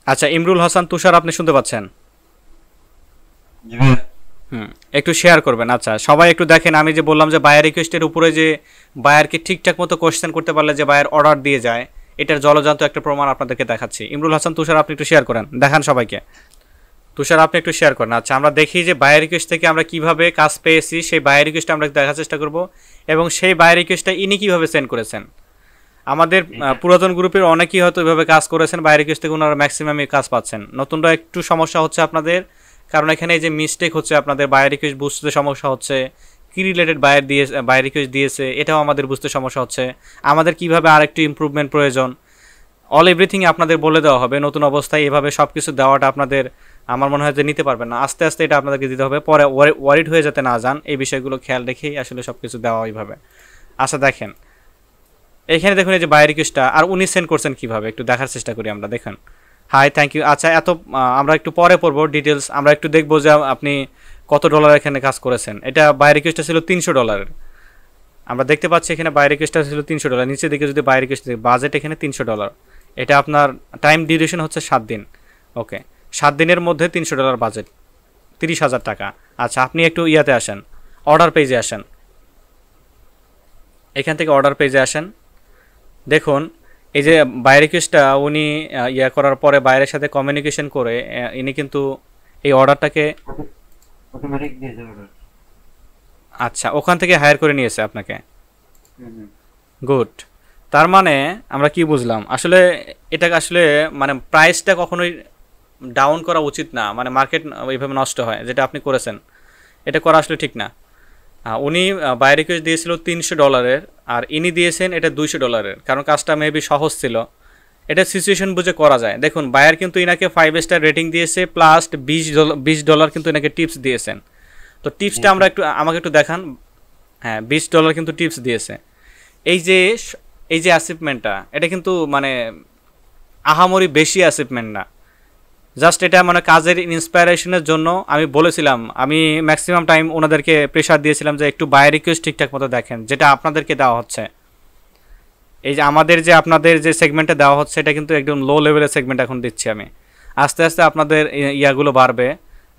আচ্ছা, ইমরুল হাসান তুষার আপনি শুনতে পাচ্ছেন? জি ভাইয়া। একটু শেয়ার করবেন। আচ্ছা, সবাই একটু দেখেন, আমি যে বললাম যে বায়ার রিকোয়েস্টের উপরে যে বায়ারকে ঠিকঠাক মতো কোশ্চেন করতে পারলে যে বায়ার অর্ডার দিয়ে যায়, এটার জলজান্ত একটা প্রমাণ আপনাদেরকে দেখাচ্ছি। ইমরুল হাসান তুষার আপনি একটু শেয়ার করেন, দেখান সবাইকে। তুষার আপনি একটু শেয়ার করেন। আচ্ছা, আমরা দেখি যে বায়ার রিকোয়েস্ট থেকে আমরা কিভাবে কাজ পেয়েছি, সেই বায়ার রিকোয়েস্টটা আমরা দেখার চেষ্টা করব, এবং সেই বায়ার রিকোয়েস্টটা ইনি কিভাবে সেন্ড করেছেন। আমাদের পুরাতন গ্রুপের অনেকেই হয়তো এভাবে কাজ করেছেন, বায়ার রিকোয়েস্ট থেকে ওনারা ম্যাক্সিমামই কাজ পাচ্ছেন। নতুনরা একটু সমস্যা হচ্ছে আপনাদের, কারণ এখানে এই যে মিস্টেক হচ্ছে, আপনাদের বায়ার রিকোয়েস্ট বুঝতে সমস্যা হচ্ছে, কি রিলেটেড বায়ার রিকোয়েস্ট দিয়েছে এটাও আমাদের বুঝতে সমস্যা হচ্ছে, আমাদের কিভাবে আরেকটু ইমপ্রুভমেন্ট প্রয়োজন, অল এভরিথিং আপনাদের বলে দেওয়া হবে। নতুন অবস্থায় এভাবে সব কিছু দেওয়াটা আপনাদের আমার মনে হয় যে নিতে পারবেন না, আস্তে আস্তে এটা আপনাদেরকে দিতে হবে, পরে ওয়ারিড হয়ে যেতে না যান, এই বিষয়গুলো খেয়াল রেখেই আসলে সব কিছু দেওয়া এইভাবে। আচ্ছা দেখেন, এখানে দেখুন এই যে বায়ার রিকোয়েস্টটা, আর উনি সেন্ড করছেন কীভাবে একটু দেখার চেষ্টা করি আমরা। দেখেন, হাই থ্যাংক ইউ। আচ্ছা, আমরা একটু পরে পড়বো ডিটেলস, আমরা একটু দেখবো যে আপনি কত ডলার এখানে কাজ করেছেন। এটা বায়ার রিকোয়েস্টটা ছিল $300, আমরা দেখতে পাচ্ছি এখানে বায়ার রিকোয়েস্টটা ছিল $300। নিচে দিকে যদি বায়ার রিকোয়েস্ট বাজেট এখানে $300, এটা আপনার টাইম ডিউরেশন হচ্ছে 7 দিন। ওকে, 7 দিনের মধ্যে $300 বাজেট, 30,000 টাকা। আচ্ছা, আপনি একটু ইয়াতে আসেন, অর্ডার পেজে আসেন, এখান থেকে অর্ডার পেজে আসেন। দেখুন এই যে বায়ার রিকোয়েস্টটা উনি ইয়া করার পরে বাইরের সাথে কমিউনিকেশন করে ইনি কিন্তু এই অর্ডারটাকে অটোমেটিক দিয়ে যাবে। আচ্ছা, ওখান থেকে হায়ার করে নিয়েছে আপনাকে। গুড। তার মানে আমরা কি বুঝলাম আসলে, এটাকে আসলে মানে প্রাইসটা কখনোই ডাউন করা উচিত না, মানে মার্কেট এইভাবে নষ্ট হয় যেটা আপনি করেছেন, এটা করা আসলে ঠিক না। উনি বায়ার রিকোয়েস্ট দিয়েছিল $300, আর ইনি দিয়েছেন এটা $200, কারণ কাজটা মেবি সহজ ছিল, এটা সিচুয়েশন বুঝে করা যায়। দেখুন বায়ার কিন্তু ইনাকে 5 স্টার রেটিং দিয়েছে, প্লাস $20 কিন্তু এনাকে টিপস দিয়েছেন। তো টিপসটা আমরা আমাকে একটু দেখান। হ্যাঁ, $20 কিন্তু টিপস দিয়েছে। এই যে অ্যাচিভমেন্টটা, এটা কিন্তু মানে আহামরি বেশি অ্যাচিভমেন্ট না, জাস্ট এটা মানে কাজের ইন্সপায়ারেশনের জন্য আমি বলেছিলাম। আমি ম্যাক্সিমাম টাইম ওনাদেরকে প্রেশার দিয়েছিলাম যে একটু বায়ার রিকোয়েস্ট ঠিকঠাক মতো দেখেন, যেটা আপনাদেরকে দেওয়া হচ্ছে। এই যে আপনাদের যে সেগমেন্টে দেওয়া হচ্ছে, এটা কিন্তু একদম লো লেভেলের সেগমেন্ট এখন দিচ্ছি আমি। আস্তে আস্তে আপনাদের ইয়াগুলো বাড়বে,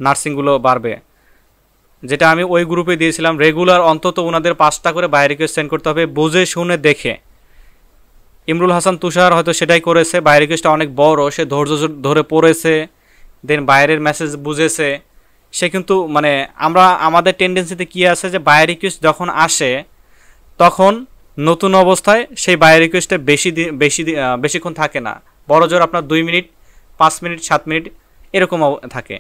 নার্সিংগুলো বাড়বে। যেটা আমি ওই গ্রুপে দিয়েছিলাম, রেগুলার অন্তত ওনাদের 5টা করে বায়ার রিকোয়েস্ট সেন্ড করতে হবে, বুঝে শুনে দেখে। ইমরুল হাসান তুষার হয়তো সেটাই করেছে, বায়ার রিকোয়েস্টটা অনেক বড়, সে ধৈর্য ধরে পড়েছে, দেন বাইরের মেসেজ বুঝেছে সে। কিন্তু মানে আমাদের টেন্ডেন্সিতে কী আছে যে বায়ার রিকোয়েস্ট যখন আসে তখন নতুন অবস্থায় সেই বায়ার রিকোয়েস্টে বেশিক্ষণ থাকে না, বড় জোর আপনার 2 মিনিট, 5 মিনিট, 7 মিনিট এরকম থাকে।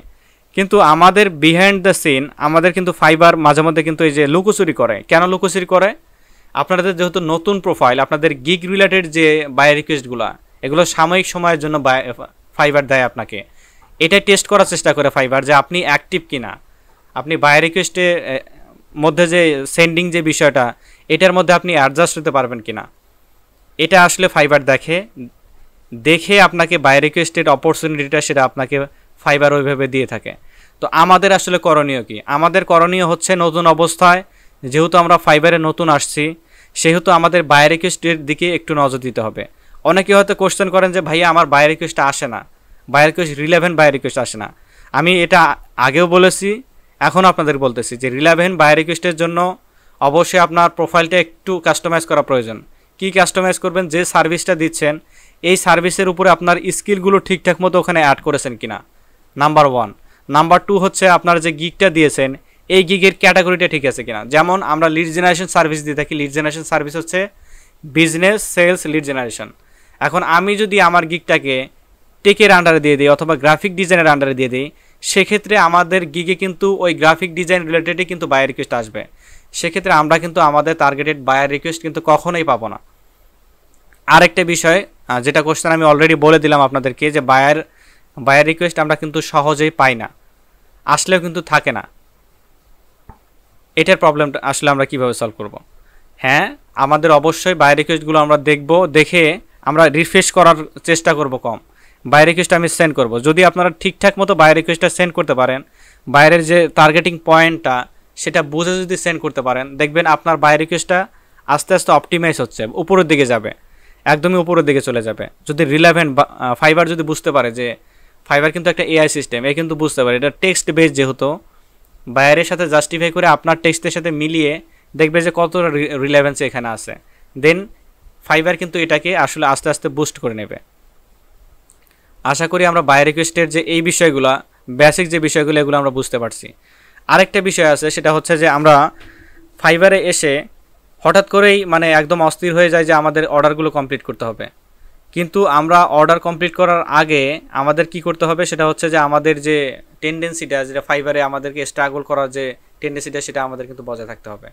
কিন্তু আমাদের বিহাইন্ড দ্য সিন আমাদের কিন্তু ফাইবার মাঝে মধ্যে কিন্তু এই যে লুকোচুরি করে। কেন লুকোচুরি করে? আপনাদের যেহেতু নতুন প্রোফাইল, আপনাদের গিগ রিলেটেড যে বায়ার রিকোয়েস্টগুলো, এগুলো সাময়িক সময়ের জন্য ফাইবার দেয় আপনাকে। এটাই টেস্ট করার চেষ্টা করে ফাইবার যে আপনি অ্যাক্টিভ কিনা, আপনি বায়ার রিকোয়েস্টের মধ্যে যে সেন্ডিং যে বিষয়টা, এটার মধ্যে আপনি অ্যাডজাস্ট হতে পারবেন কিনা, এটা আসলে ফাইবার দেখে আপনাকে বায়ার রিকোয়েস্টের অপরচুনিটিটা সেটা আপনাকে ফাইবার ওইভাবে দিয়ে থাকে। তো আমাদের আসলে করণীয় কি? আমাদের করণীয় হচ্ছে নতুন অবস্থায় যেহেতু আমরা ফাইবারে নতুন আসছি, সেহেতু আমাদের বায়ার রিকোয়েস্টের দিকে একটু নজর দিতে হবে। অনেকে হয়তো কোশ্চেন করেন যে ভাইয়া আমার বায়ার রিকোয়েস্টটা আসে না, buyer request relevant buyer request আসে না। আমি এটা আগেও বলেছি, এখন আপনাদের বলতেছি যে রিলেভেন্ট বায়ার রিকোয়েস্টের জন্য অবশ্যই আপনার প্রোফাইলটা একটু কাস্টমাইজ করা প্রয়োজন। কি কাস্টমাইজ করবেন? যে সার্ভিসটা দিচ্ছেন এই সার্ভিসের উপরে আপনার স্কিলগুলো ঠিকঠাক মতো ওখানে অ্যাড করেছেন কিনা, নাম্বার 1। নাম্বার 2 হচ্ছে আপনার যে গিগটা দিয়েছেন এই গিগের ক্যাটাগরিটা ঠিক আছে কিনা। যেমন আমরা লিড জেনারেশন সার্ভিস দিয়ে থাকি, লিড জেনারেশন সার্ভিস হচ্ছে বিজনেস, সেলস, লিড জেনারেশন। এখন আমি যদি আমার গিগটাকে টেকের আন্ডারে দিয়ে দিই অথবা গ্রাফিক ডিজাইনের আন্ডারে দিয়ে দিই, সেক্ষেত্রে আমাদের গিগে কিন্তু ওই গ্রাফিক ডিজাইন রিলেটেডই কিন্তু বায়ার রিকোয়েস্ট আসবে। সেক্ষেত্রে আমরা কিন্তু আমাদের টার্গেটেড বায়ার রিকোয়েস্ট কিন্তু কখনোই পাবো না। আরেকটা বিষয় যেটা কোশ্চেন আমি অলরেডি বলে দিলাম আপনাদেরকে, যে বায়ার রিকোয়েস্ট আমরা কিন্তু সহজেই পাই না, আসলেও কিন্তু থাকে না। এটার প্রবলেমটা আসলে আমরা কীভাবে সলভ করব? হ্যাঁ, আমাদের অবশ্যই বায়ার রিকোয়েস্টগুলো আমরা দেখে আমরা রিফ্রেশ করার চেষ্টা করব কম। বায়ার রিকোয়েস্ট আমি সেন্ড করব, যদি আপনারা ঠিকঠাক মতো বায়ার রিকোয়েস্টটা সেন্ড করতে পারেন, বাইরের যে টার্গেটিং পয়েন্টটা সেটা বুঝে যদি সেন্ড করতে পারেন, দেখবেন আপনার বায়ার রিকোয়েস্টটা আস্তে আস্তে অপটিমাইজ হচ্ছে, উপরের দিকে যাবে, একদমই উপরের দিকে চলে যাবে। যদি রিলেভেন্ট ফাইবার যদি বুঝতে পারে যে ফাইবার কিন্তু একটা এআই সিস্টেম, এ কিন্তু বুঝতে পারে এটা টেক্সট বেস, যেহেতু বায়ারের সাথে জাস্টিফাই করে আপনার টেক্সটের সাথে মিলিয়ে দেখবে যে কত রিলেভেন্স এখানে আছে, দেন ফাইবার কিন্তু এটাকে আসলে আস্তে আস্তে বুস্ট করে নেবে। আশা করি আমরা বায়ার রিকোয়েস্টের যে এই বিষয়গুলো, বেসিক যে বিষয়গুলো, এগুলো আমরা বুঝতে পারছি। আরেকটা বিষয় আছে, সেটা হচ্ছে যে আমরা ফাইবারে এসে হঠাৎ করেই মানে একদম অস্থির হয়ে যায় যে আমাদের অর্ডারগুলো কমপ্লিট করতে হবে, কিন্তু আমরা অর্ডার কমপ্লিট করার আগে আমাদের কি করতে হবে সেটা হচ্ছে যে আমাদের যে টেন্ডেন্সিটা, যেটা ফাইবারে আমাদেরকে স্ট্রাগল করার যে টেন্ডেন্সিটা, সেটা আমাদের কিন্তু বজায় থাকতে হবে।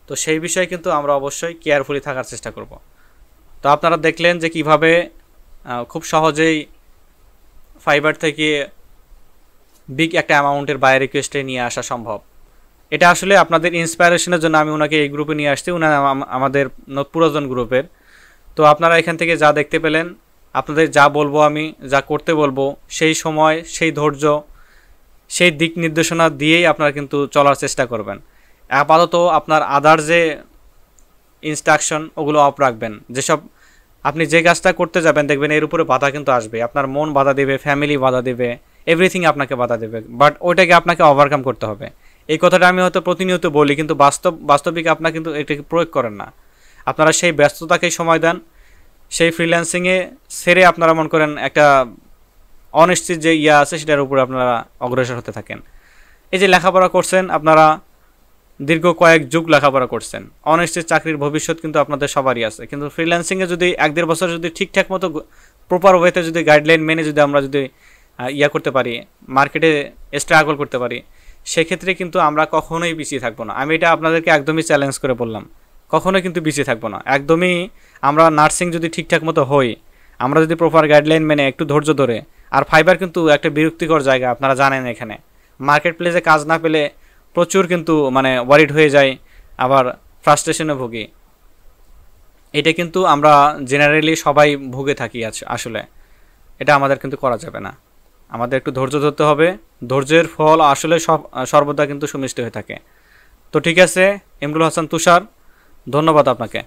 তো সেই বিষয়ে কিন্তু আমরা অবশ্যই কেয়ারফুলি থাকার চেষ্টা করব। তো আপনারা দেখলেন যে কিভাবে খুব সহজেই ফাইবার থেকে বিগ একটা অ্যামাউন্টের বায়ার রিকোয়েস্টে নিয়ে আসা সম্ভব। এটা আসলে আপনাদের ইন্সপায়ারেশনের জন্য আমি ওনাকে এই গ্রুপে নিয়ে আসছি, ওনার আমাদের পুরাতন গ্রুপের। তো আপনারা এখান থেকে যা দেখতে পেলেন, আপনাদের যা বলবো আমি, যা করতে বলবো, সেই সময়, সেই ধৈর্য, সেই দিক নির্দেশনা দিয়েই আপনারা কিন্তু চলার চেষ্টা করবেন। আপাতত আপনার আদার যে ইনস্ট্রাকশন, ওগুলো অফ রাখবেন। যেসব আপনি যে কাজটা করতে যাবেন দেখবেন এর উপরে বাধা কিন্তু আসবে, আপনার মন বাধা দেবে, ফ্যামিলি বাধা দেবে, এভরিথিং আপনাকে বাধা দেবে, বাট ওইটাকে আপনাকে ওভারকাম করতে হবে। এই কথাটা আমি হয়তো প্রতিনিয়ত বলি, কিন্তু বাস্তবিক আপনারা কিন্তু এটাকে প্রয়োগ করেন না। আপনারা সেই ব্যস্ততাকেই সময় দেন, সেই ফ্রিল্যান্সিংয়ে ছেড়ে আপনারা মনে করেন একটা অনিশ্চিত যে আছে সেটার উপরে আপনারা অগ্রসর হতে থাকেন। এই যে লেখাপড়া করছেন, আপনারা দীর্ঘ কয়েক যুগ লেখাপড়া করছেন, অনিশ্চিত চাকরির ভবিষ্যৎ কিন্তু আপনাদের সবারই আছে, কিন্তু ফ্রিল্যান্সিংয়ে যদি 1-1.5 বছর যদি ঠিকঠাক মতো প্রপার ওয়েতে যদি গাইডলাইন মেনে যদি আমরা যদি করতে পারি, মার্কেটে স্ট্রাগল করতে পারি, সেক্ষেত্রে কিন্তু আমরা কখনোই পিছিয়ে থাকবো না। আমি এটা আপনাদেরকে একদমই চ্যালেঞ্জ করে বললাম, কখনোই কিন্তু পিছিয়ে থাকবো না। একদমই আমরা নার্সিং যদি ঠিকঠাক মতো হই, আমরা যদি প্রপার গাইডলাইন মেনে একটু ধৈর্য ধরে, আর ফাইবার কিন্তু একটা বিরক্তিকর জায়গা, আপনারা জানেন। এখানে মার্কেট প্লেসে কাজ না পেলে প্রচুর কিন্তু মানে ওয়ারিড হয়ে যায়, আবার ফ্রাস্ট্রেশনে ভুগি। এটা কিন্তু আমরা জেনারেলি সবাই ভুগে থাকি আসলে। এটা আমাদের কিন্তু করা যাবে না, আমাদের একটু ধৈর্য ধরতে হবে। ধৈর্যের ফল আসলে সর্বদা কিন্তু সুমিষ্ট হয়ে থাকে। তো ঠিক আছে, ইমরুল হাসান তুষার, ধন্যবাদ আপনাকে।